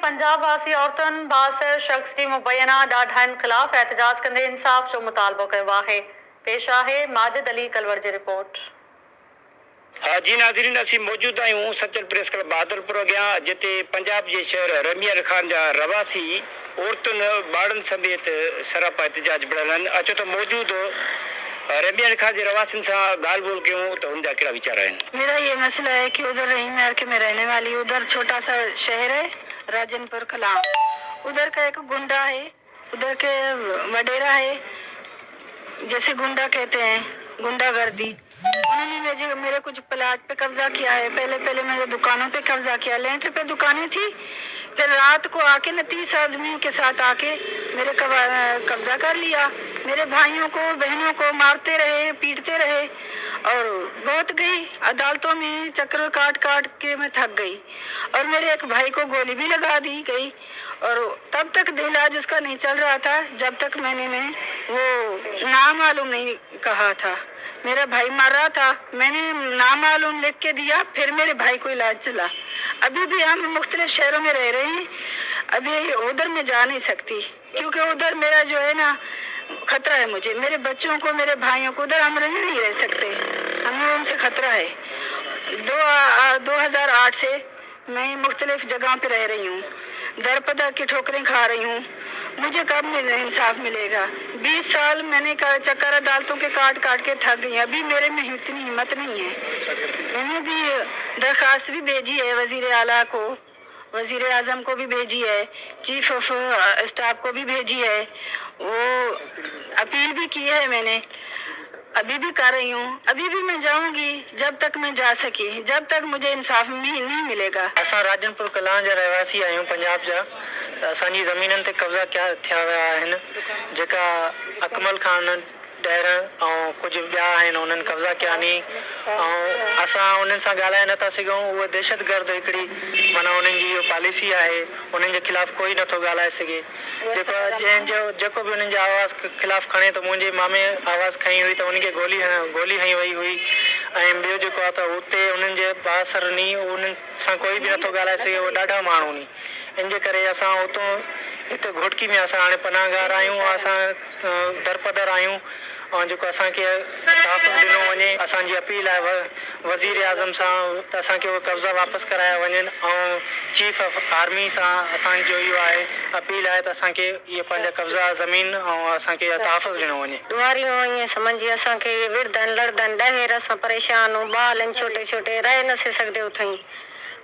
पंजाब वासी औरतुनि बासिर शख़्स जी मुबैना ॾाढनि ख़िलाफ़ एहतजाज कंदे इंसाफ़ जो मुतालबो कयो आहे। पेश आहे माजिद अली कलवर जी रिपोर्ट। जी नाज़रीन, असीं मौजूद आहियूं सचल प्रेस क्लब बहादुरपुर अॻियां, जिते पंजाब जे शहर रमियल खान जा रवासी औरतुनि ॿारनि समेत सरापा एहतजाज बढ़ियल आहिनि। अचो त मौजूद रमियल खान जे रवासियुनि सां ॻाल्हि ॿोल कयूं त उनजा कहिड़ा वीचार आहिनि। मेरा ये मसला है कि उधर रहीम के में रहने वाली, उधर छोटा सा शहर है राजनपुर कलां, उधर का एक गुंडा है, उधर के वडेरा है, जैसे गुंडा कहते हैं, गुंडागर्दी। उन्होंने मेरे कुछ प्लाट पे कब्जा किया है। पहले मेरे दुकानों पे कब्जा किया, लेंटर पे दुकानें थी, फिर रात को आके न 30 आदमियों के साथ आके मेरे कब्जा कर लिया। मेरे भाइयों को बहनों को मारते रहे, पीटते रहे और बहुत गई अदालतों में चक्कर काट के मैं थक गई। और मेरे एक भाई को गोली भी लगा दी गई और तब तक इलाज उसका नहीं चल रहा था जब तक मैंने वो नामालूम नहीं कहा था। मेरा भाई मर रहा था, मैंने नामालूम लिख के दिया, फिर मेरे भाई को इलाज चला। अभी भी हम मुख्तलिफ शहरों में रह रहे हैं। अभी उधर मैं जा नहीं सकती क्योंकि उधर मेरा जो है ना खतरा है। मुझे, मेरे बच्चों को, मेरे भाइयों को, उधर हम नहीं रह सकते, हमें उनसे खतरा है। 2008 से मैं मुख्तलिफ जगहों पे रह रही हूँ, दर पदर की ठोकरें खा रही हूँ। मुझे कब इंसाफ मिलेगा? 20 साल मैंने चक्कर अदालतों के काट के थक गई। अभी मेरे में इतनी हिम्मत नहीं है। मैंने भी दरखास्त भी भेजी है वजीर आला को, वजीर आजम को भी भेजी है, चीफ ऑफ स्टाफ को भी भेजी है, वो अपील भी की है मैंने, अभी भी कर रही हूँ। अभी भी मैं जाऊंगी जब तक मैं जा सकी, जब तक मुझे इंसाफ नहीं मिलेगा। असां राजनपुर कलां जा रहवासी आहियूं पंजाब जा। असांजी ज़मीननि ते कब्ज़ा थिया विया आहिनि, जेका अकमल खान ॾेर ऐं कुझु ॿिया आहिनि उन्हनि कब्ज़ा कया नी। ऐं असां उन्हनि सां ॻाल्हाए नथा सघूं। उहा दहशतगर्द हिकिड़ी माना उन्हनि जी इहो पॉलिसी आहे, उन्हनि जे ख़िलाफ़ु कोई नथो ॻाल्हाए सघे। जेको बि उन्हनि जे आवाज़ ख़िलाफ़ु खणे त मुंहिंजे मामे आवाज़ु खई हुई त उनखे गोली हई वई हुई। ऐं ॿियो जेको आहे त उते उन्हनि जे बासर नी उन्हनि सां कोई बि नथो ॻाल्हाए सघे, उहे ॾाढा माण्हू नी। इन जे करे असां उतां हिते घोटकी में असां हाणे पनाहगार आहियूं, असां दरपदर आहियूं। ऐं जेको असांखे इंसाफ़ ॾिनो वञे, असांजी अपील आहे वज़ीर आज़म सां त असांखे उहे कब्ज़ा वापसि कराया वञनि। ऐं चीफ ऑफ आर्मी सां असांजो इहो आहे, अपील आहे त असांखे इहे पंहिंजा कब्ज़ा ज़मीन ऐं असांखे तहफ़ुज़ ॾिनो वञे। दुआरियूं ईअं सम्झी असांखे विरधनि लड़दनि ॾहेर असां परेशान हूं, ॿाल आहिनि छोटे छोटे, रहे न सघंदे उथई।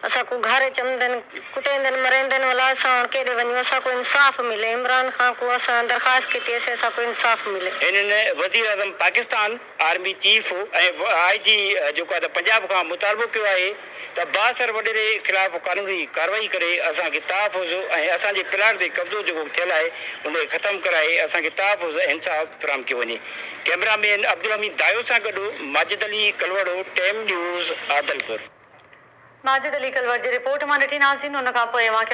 असां को घारे चमदनि कुटेंदनि मरेंदनि वाला असां केॾे वञूं? असां को इंसाफ़ मिले। इमरान खान को असां दरख़्वास्त कई असां असां को इंसाफ़ मिले। इन्हनि वज़ीर आज़म पाकिस्तान आर्मी चीफ ऐं IG जेको आहे त पंजाब खां मुतालबो कयो आहे त बासर वडेरे ख़िलाफ़ कानूनी कार्रवाई करे असांखे तहफ़ुज़ ऐं असांजे प्लाट ते कब्ज़ो जेको थियल आहे उनखे ख़तमु कराए असांखे तहफ़ुज़ ऐं इंसाफ़ फराहम कयो वञे। कैमरामैन अब्दुल हमीद दायो सां गॾु माजिद अली कलवड़ो, टाइम न्यूज़, आदलपुर। माजिद अली कलवर जी रिपोर्ट मां ॾिठी नाज़रीन। उन खां पोइ